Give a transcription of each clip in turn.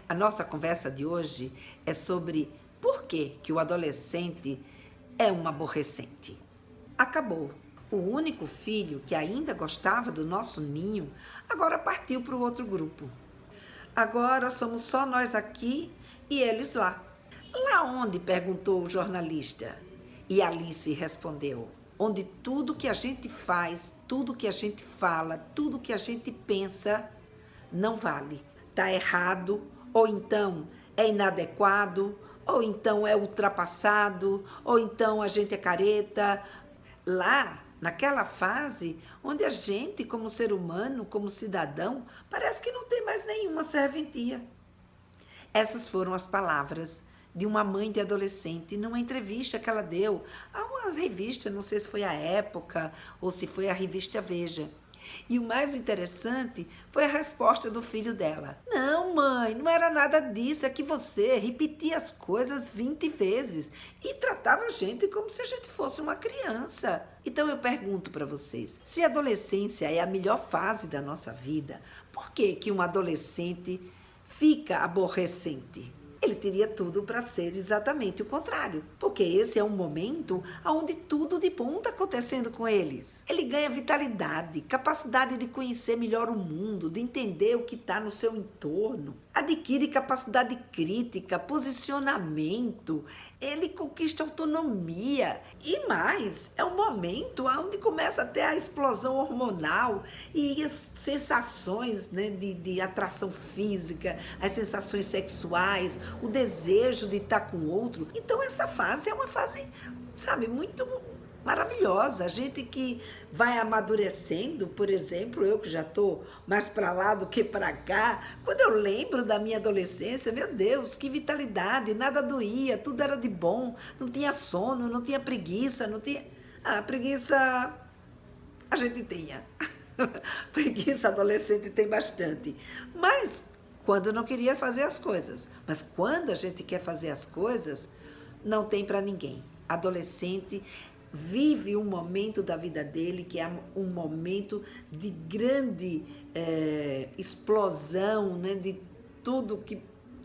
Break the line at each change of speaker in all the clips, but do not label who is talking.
A nossa conversa de hoje é sobre por que o adolescente é um aborrecente. Acabou. O único filho que ainda gostava do nosso ninho agora partiu para o outro grupo. Agora somos só nós aqui e eles lá. Lá onde? Perguntou o jornalista. E Alice respondeu: onde tudo que a gente faz, tudo que a gente fala, tudo que a gente pensa não vale. Está errado, ou então é inadequado, ou então é ultrapassado, ou então a gente é careta. Lá, naquela fase onde a gente, como ser humano, como cidadão, parece que não tem mais nenhuma serventia. Essas foram as palavras de uma mãe de adolescente numa entrevista que ela deu a uma revista, não sei se foi a Época ou se foi a revista Veja. E o mais interessante foi a resposta do filho dela. Não, mãe, não era nada disso, é que você repetia as coisas 20 vezes e tratava a gente como se a gente fosse uma criança. Então eu pergunto para vocês, se a adolescência é a melhor fase da nossa vida, por que um adolescente fica aborrecente? Ele teria tudo para ser exatamente o contrário, porque esse é um momento onde tudo de bom está acontecendo com eles. Ele ganha vitalidade, capacidade de conhecer melhor o mundo, de entender o que está no seu entorno, adquire capacidade crítica, posicionamento, ele conquista autonomia e mais, é um momento onde começa a ter a explosão hormonal e as sensações, né, de atração física, as sensações sexuais, o desejo de estar com o outro. Então essa fase é uma fase, sabe, muito maravilhosa. A gente que vai amadurecendo, por exemplo, eu que já estou mais para lá do que para cá, quando eu lembro da minha adolescência, meu Deus, que vitalidade, nada doía, tudo era de bom, não tinha sono, não tinha preguiça, não tinha... preguiça a gente tinha. Preguiça adolescente tem bastante. Mas quando não queria fazer as coisas. Mas quando a gente quer fazer as coisas, não tem para ninguém. Adolescente vive um momento da vida dele que é um momento de grande explosão, né, de tudo que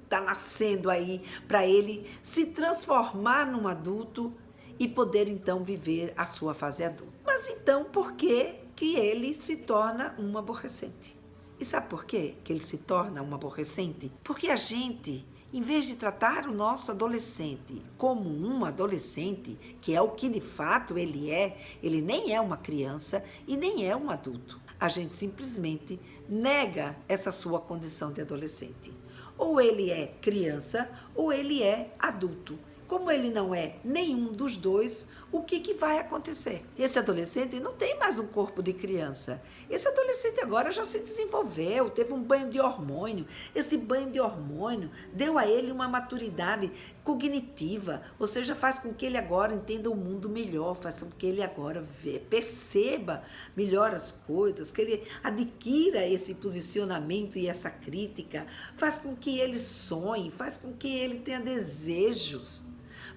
está nascendo aí para ele se transformar num adulto e poder então viver a sua fase adulta. Mas então por que ele se torna um aborrecente? E sabe por quê que ele se torna um aborrecente? Porque a gente, em vez de tratar o nosso adolescente como um adolescente, que é o que de fato ele nem é uma criança e nem é um adulto. A gente simplesmente nega essa sua condição de adolescente. Ou ele é criança ou ele é adulto. Como ele não é nenhum dos dois, o que vai acontecer? Esse adolescente não tem mais um corpo de criança. Esse adolescente agora já se desenvolveu, teve um banho de hormônio. Esse banho de hormônio deu a ele uma maturidade cognitiva, ou seja, faz com que ele agora entenda o mundo melhor, faz com que ele agora perceba melhor as coisas, que ele adquira esse posicionamento e essa crítica, faz com que ele sonhe, faz com que ele tenha desejos,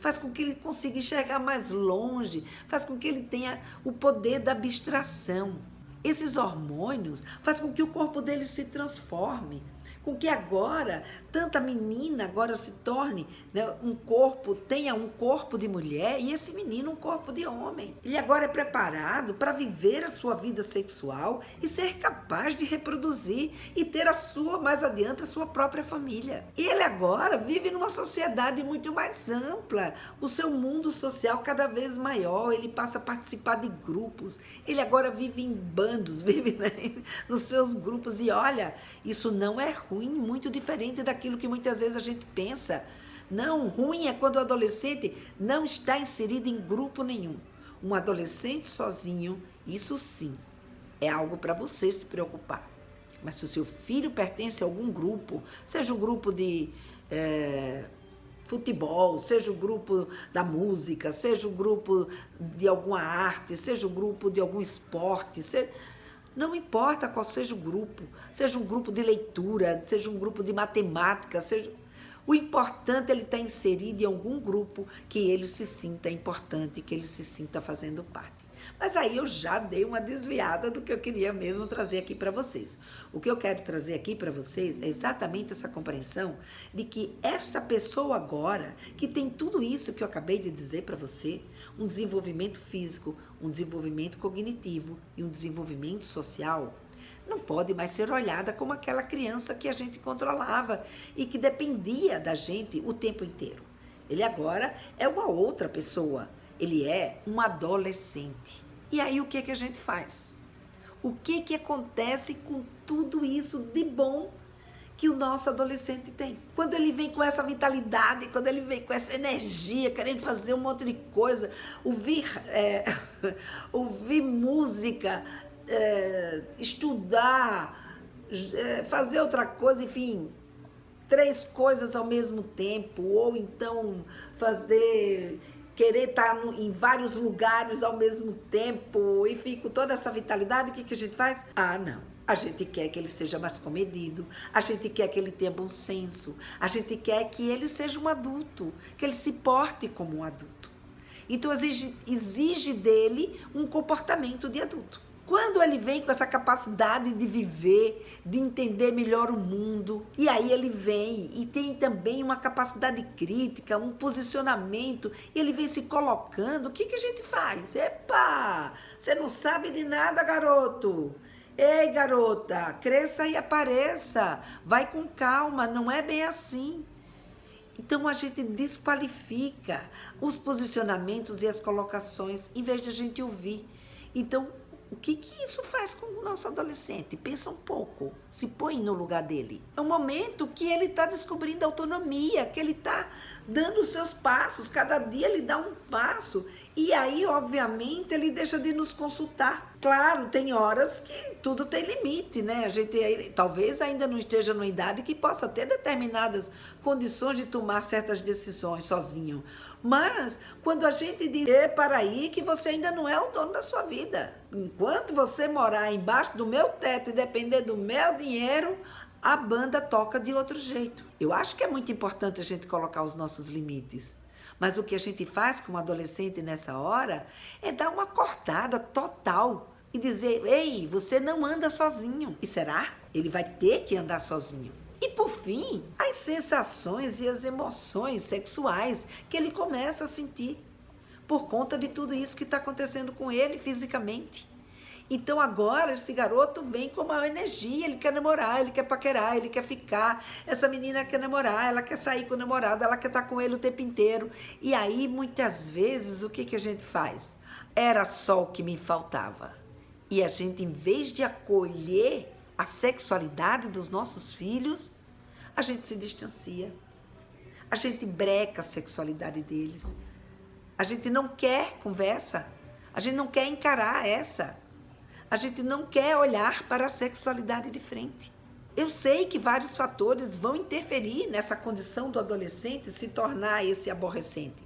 faz com que ele consiga enxergar mais longe, faz com que ele tenha o poder da abstração. Esses hormônios fazem com que o corpo dele se transforme, com que agora, tanta menina agora se torne, né, tenha um corpo de mulher e esse menino um corpo de homem. Ele agora é preparado para viver a sua vida sexual e ser capaz de reproduzir e ter mais adiante, a sua própria família. Ele agora vive numa sociedade muito mais ampla, o seu mundo social cada vez maior, ele passa a participar de grupos, ele agora vive em bandos, vive, né, nos seus grupos e olha, isso não é ruim, muito diferente daquilo que muitas vezes a gente pensa. Não, ruim é quando o adolescente não está inserido em grupo nenhum. Um adolescente sozinho, isso sim, é algo para você se preocupar. Mas se o seu filho pertence a algum grupo, seja um grupo de futebol, seja o grupo da música, seja o grupo de alguma arte, seja o grupo de algum esporte, não importa qual seja o grupo, seja um grupo de leitura, seja um grupo de matemática, o importante é ele estar inserido em algum grupo que ele se sinta importante, que ele se sinta fazendo parte. Mas aí eu já dei uma desviada do que eu queria mesmo trazer aqui para vocês. O que eu quero trazer aqui para vocês é exatamente essa compreensão de que esta pessoa agora, que tem tudo isso que eu acabei de dizer para você, um desenvolvimento físico, um desenvolvimento cognitivo e um desenvolvimento social, não pode mais ser olhada como aquela criança que a gente controlava e que dependia da gente o tempo inteiro. Ele agora é uma outra pessoa. Ele é um adolescente. E aí o que é que a gente faz? O que é que acontece com tudo isso de bom que o nosso adolescente tem? Quando ele vem com essa vitalidade, quando ele vem com essa energia, querendo fazer um monte de coisa, ouvir música, estudar, fazer outra coisa, enfim, 3 coisas ao mesmo tempo, ou então querer estar em vários lugares ao mesmo tempo, enfim, com toda essa vitalidade, o que a gente faz? Ah, não. A gente quer que ele seja mais comedido, a gente quer que ele tenha bom senso, a gente quer que ele seja um adulto, que ele se porte como um adulto. Então exige dele um comportamento de adulto. Quando ele vem com essa capacidade de viver, de entender melhor o mundo, e aí ele vem e tem também uma capacidade crítica, um posicionamento, e ele vem se colocando, o que a gente faz? Epa, você não sabe de nada, garoto. Ei, garota, cresça e apareça, vai com calma, não é bem assim. Então a gente desqualifica os posicionamentos e as colocações, em vez de a gente ouvir. Então, o que isso faz com o nosso adolescente? Pensa um pouco, se põe no lugar dele. É um momento que ele está descobrindo autonomia, que ele está dando os seus passos, cada dia ele dá um passo. E aí, obviamente, ele deixa de nos consultar. Claro, tem horas que tudo tem limite, né? A gente talvez ainda não esteja numa idade que possa ter determinadas condições de tomar certas decisões sozinho. Mas quando a gente diz, para aí que você ainda não é o dono da sua vida. Enquanto você morar embaixo do meu teto e depender do meu dinheiro, a banda toca de outro jeito. Eu acho que é muito importante a gente colocar os nossos limites. Mas o que a gente faz com um adolescente nessa hora é dar uma cortada total e dizer, ei, você não anda sozinho. E será? Ele vai ter que andar sozinho. E por fim, as sensações e as emoções sexuais que ele começa a sentir por conta de tudo isso que está acontecendo com ele fisicamente. Então agora esse garoto vem com uma energia, ele quer namorar, ele quer paquerar, ele quer ficar. Essa menina quer namorar, ela quer sair com o namorado, ela quer estar com ele o tempo inteiro. E aí muitas vezes o que a gente faz? Era só o que me faltava. E a gente, em vez de acolher a sexualidade dos nossos filhos, a gente se distancia. A gente breca a sexualidade deles. A gente não quer conversa. A gente não quer encarar essa. A gente não quer olhar para a sexualidade de frente. Eu sei que vários fatores vão interferir nessa condição do adolescente se tornar esse aborrecente.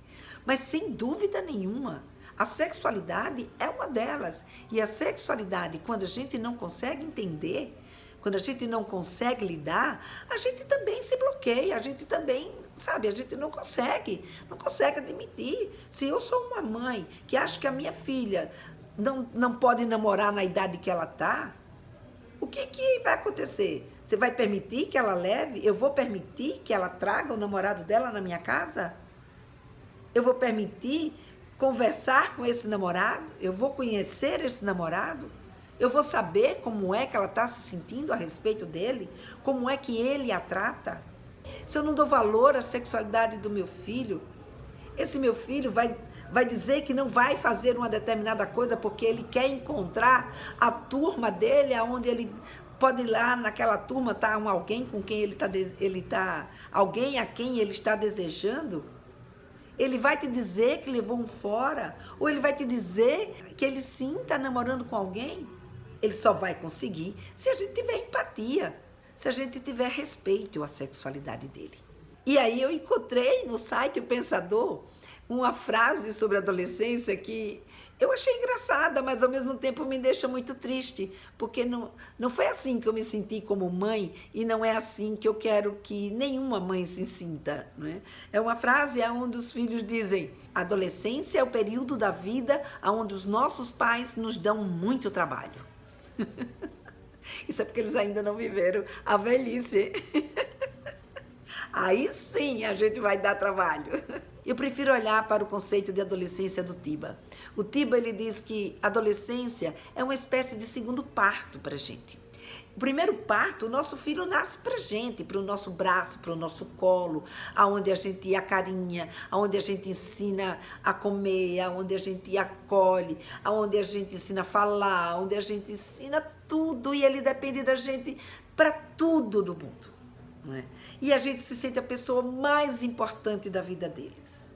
Mas sem dúvida nenhuma, a sexualidade é uma delas. E a sexualidade, quando a gente não consegue entender, quando a gente não consegue lidar, a gente também se bloqueia, a gente também, sabe, a gente não consegue admitir. Se eu sou uma mãe que acha que a minha filha não pode namorar na idade que ela está, o que vai acontecer? Você vai permitir que ela leve? Eu vou permitir que ela traga o namorado dela na minha casa? Eu vou permitir conversar com esse namorado? Eu vou conhecer esse namorado? Eu vou saber como é que ela está se sentindo a respeito dele? Como é que ele a trata? Se eu não dou valor à sexualidade do meu filho, esse meu filho vai dizer que não vai fazer uma determinada coisa porque ele quer encontrar a turma dele, aonde ele pode ir lá naquela turma, tá alguém com quem alguém a quem ele está desejando? Ele vai te dizer que levou um fora? Ou ele vai te dizer que ele sim está namorando com alguém? Ele só vai conseguir se a gente tiver empatia, se a gente tiver respeito à sexualidade dele. E aí eu encontrei no site O Pensador uma frase sobre adolescência que Eu achei engraçada, mas ao mesmo tempo me deixa muito triste, porque não foi assim que eu me senti como mãe e não é assim que eu quero que nenhuma mãe se sinta. Não é? É uma frase onde os filhos dizem: a adolescência é o período da vida onde os nossos pais nos dão muito trabalho. Isso é porque eles ainda não viveram a velhice. Aí sim a gente vai dar trabalho. Eu prefiro olhar para o conceito de adolescência do Tiba. O Tiba, ele diz que a adolescência é uma espécie de segundo parto para a gente. O primeiro parto, o nosso filho nasce para a gente, para o nosso braço, para o nosso colo, aonde a gente acarinha, aonde a gente ensina a comer, aonde a gente acolhe, aonde a gente ensina a falar, aonde a gente ensina tudo, e ele depende da gente para tudo do mundo. Não é? E a gente se sente a pessoa mais importante da vida deles.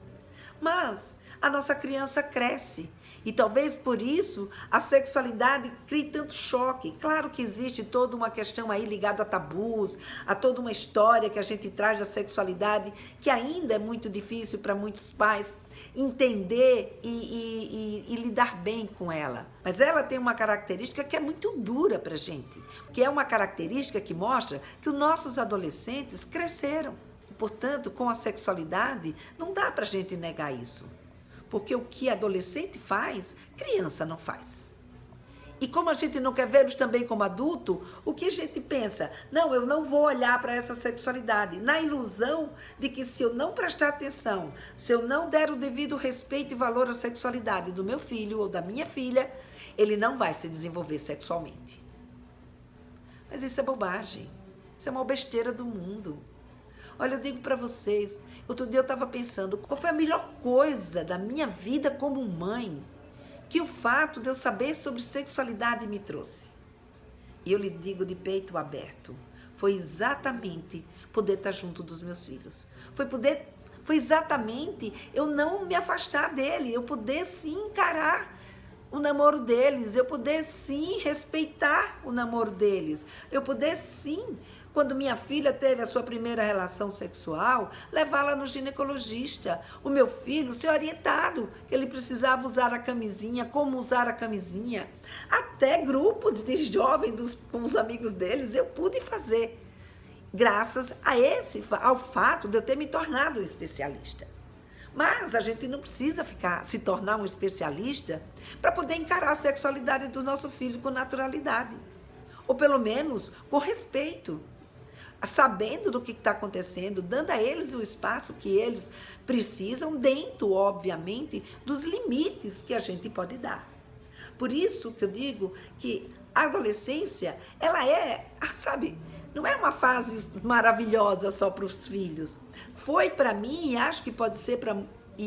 Mas a nossa criança cresce e talvez por isso a sexualidade crie tanto choque. Claro que existe toda uma questão aí ligada a tabus, a toda uma história que a gente traz da sexualidade que ainda é muito difícil para muitos pais entender e lidar bem com ela. Mas ela tem uma característica que é muito dura para a gente, que é uma característica que mostra que os nossos adolescentes cresceram. Portanto, com a sexualidade, não dá para a gente negar isso. Porque o que adolescente faz, criança não faz. E como a gente não quer vê-los também como adulto, o que a gente pensa? Não, eu não vou olhar para essa sexualidade. Na ilusão de que se eu não prestar atenção, se eu não der o devido respeito e valor à sexualidade do meu filho ou da minha filha, ele não vai se desenvolver sexualmente. Mas isso é bobagem. Isso é uma besteira do mundo. Olha, eu digo para vocês, outro dia eu estava pensando, qual foi a melhor coisa da minha vida como mãe que o fato de eu saber sobre sexualidade me trouxe? E eu lhe digo de peito aberto, foi exatamente poder estar junto dos meus filhos. Foi exatamente eu não me afastar dele, eu poder sim encarar o namoro deles, eu poder sim respeitar o namoro deles, eu poder sim, quando minha filha teve a sua primeira relação sexual, levá-la no ginecologista. O meu filho ser orientado, que ele precisava usar a camisinha, como usar a camisinha. Até grupo de jovens com os amigos deles eu pude fazer, graças ao fato de eu ter me tornado um especialista. Mas a gente não precisa se tornar um especialista para poder encarar a sexualidade do nosso filho com naturalidade. Ou pelo menos com respeito. Sabendo do que está acontecendo, dando a eles o espaço que eles precisam, dentro, obviamente, dos limites que a gente pode dar. Por isso que eu digo que a adolescência, ela não é uma fase maravilhosa só para os filhos. Foi para mim, e acho que pode ser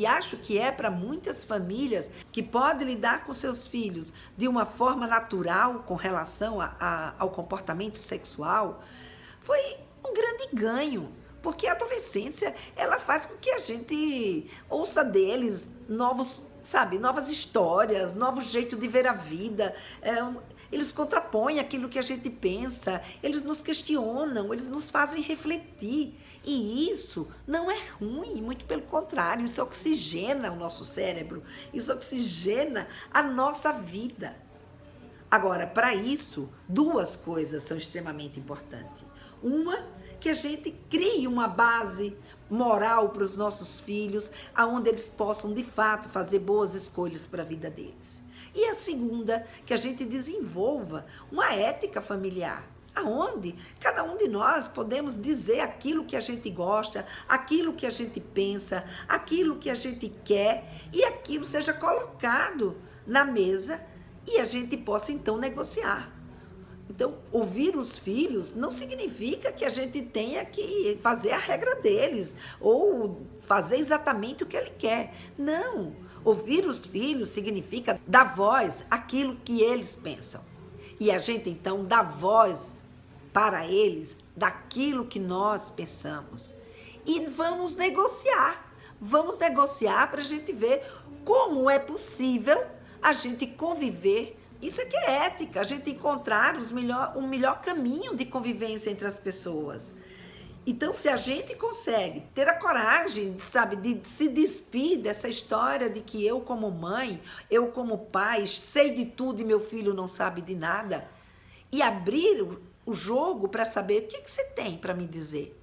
acho que é para muitas famílias que podem lidar com seus filhos de uma forma natural com relação ao comportamento sexual. Foi um grande ganho, porque a adolescência, ela faz com que a gente ouça deles novas histórias, novo jeito de ver a vida. Eles contrapõem aquilo que a gente pensa, eles nos questionam, eles nos fazem refletir. E isso não é ruim, muito pelo contrário, isso oxigena o nosso cérebro, isso oxigena a nossa vida. Agora, para isso, duas coisas são extremamente importantes. Uma, que a gente crie uma base moral para os nossos filhos, aonde eles possam, de fato, fazer boas escolhas para a vida deles. E a segunda, que a gente desenvolva uma ética familiar, aonde cada um de nós podemos dizer aquilo que a gente gosta, aquilo que a gente pensa, aquilo que a gente quer, e aquilo seja colocado na mesa e a gente possa, então, negociar. Então, ouvir os filhos não significa que a gente tenha que fazer a regra deles ou fazer exatamente o que ele quer. Não. Ouvir os filhos significa dar voz àquilo que eles pensam. E a gente, então, dá voz para eles daquilo que nós pensamos. E vamos negociar. Vamos negociar para a gente ver como é possível a gente conviver. Isso é que é ética, a gente encontrar o melhor caminho de convivência entre as pessoas. Então, se a gente consegue ter a coragem, sabe, de se despir dessa história de que eu como mãe, eu como pai, sei de tudo e meu filho não sabe de nada, e abrir o jogo para saber o que você tem para me dizer.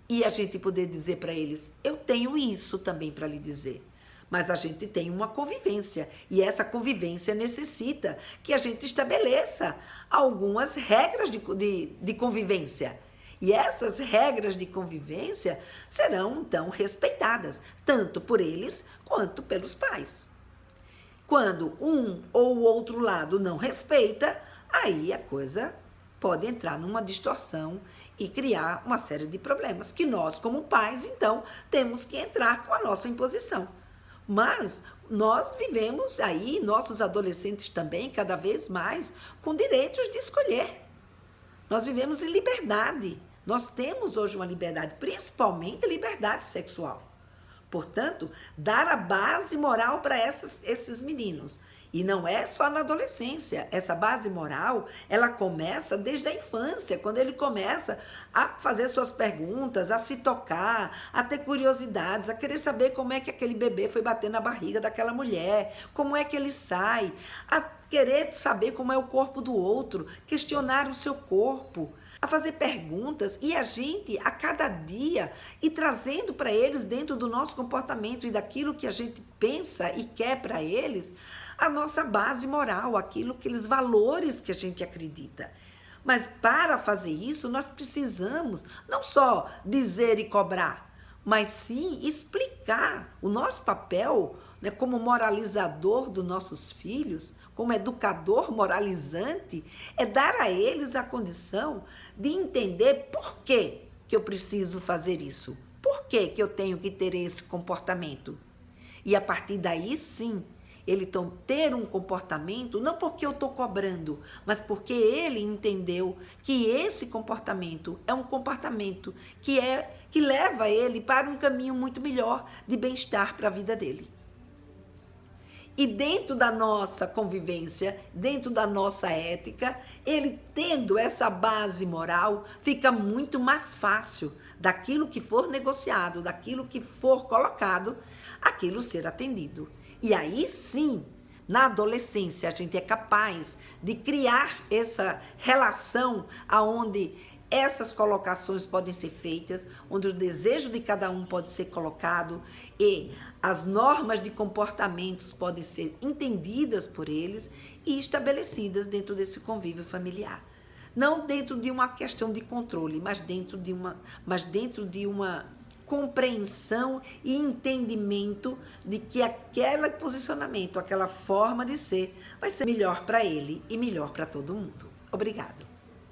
E a gente poder dizer para eles, eu tenho isso também para lhe dizer. Mas a gente tem uma convivência, e essa convivência necessita que a gente estabeleça algumas regras de convivência. E essas regras de convivência serão, então, respeitadas, tanto por eles quanto pelos pais. Quando um ou o outro lado não respeita, aí a coisa pode entrar numa distorção e criar uma série de problemas, que nós, como pais, então, temos que entrar com a nossa imposição. Mas nós vivemos aí, nossos adolescentes também, cada vez mais, com direitos de escolher. Nós vivemos em liberdade. Nós temos hoje uma liberdade, principalmente liberdade sexual. Portanto, dar a base moral para esses meninos. E não é só na adolescência. Essa base moral, ela começa desde a infância, quando ele começa a fazer suas perguntas, a se tocar, a ter curiosidades, a querer saber como é que aquele bebê foi bater na barriga daquela mulher, como é que ele sai, a querer saber como é o corpo do outro, questionar o seu corpo, a fazer perguntas, e a gente, a cada dia, ir trazendo para eles, dentro do nosso comportamento e daquilo que a gente pensa e quer para eles, a nossa base moral, aqueles valores que a gente acredita. Mas para fazer isso, nós precisamos não só dizer e cobrar, mas sim explicar o nosso papel, né, como moralizador dos nossos filhos, como educador moralizante, é dar a eles a condição de entender por que eu preciso fazer isso, por que eu tenho que ter esse comportamento. E a partir daí, sim, ele ter um comportamento, não porque eu estou cobrando, mas porque ele entendeu que esse comportamento é um comportamento que leva ele para um caminho muito melhor de bem-estar para a vida dele. E dentro da nossa convivência, dentro da nossa ética, ele tendo essa base moral, fica muito mais fácil daquilo que for negociado, daquilo que for colocado, aquilo ser atendido. E aí sim, na adolescência, a gente é capaz de criar essa relação onde essas colocações podem ser feitas, onde o desejo de cada um pode ser colocado e as normas de comportamentos podem ser entendidas por eles e estabelecidas dentro desse convívio familiar. Não dentro de uma questão de controle, mas dentro de uma compreensão e entendimento de que aquele posicionamento, aquela forma de ser, vai ser melhor para ele e melhor para todo mundo. Obrigado.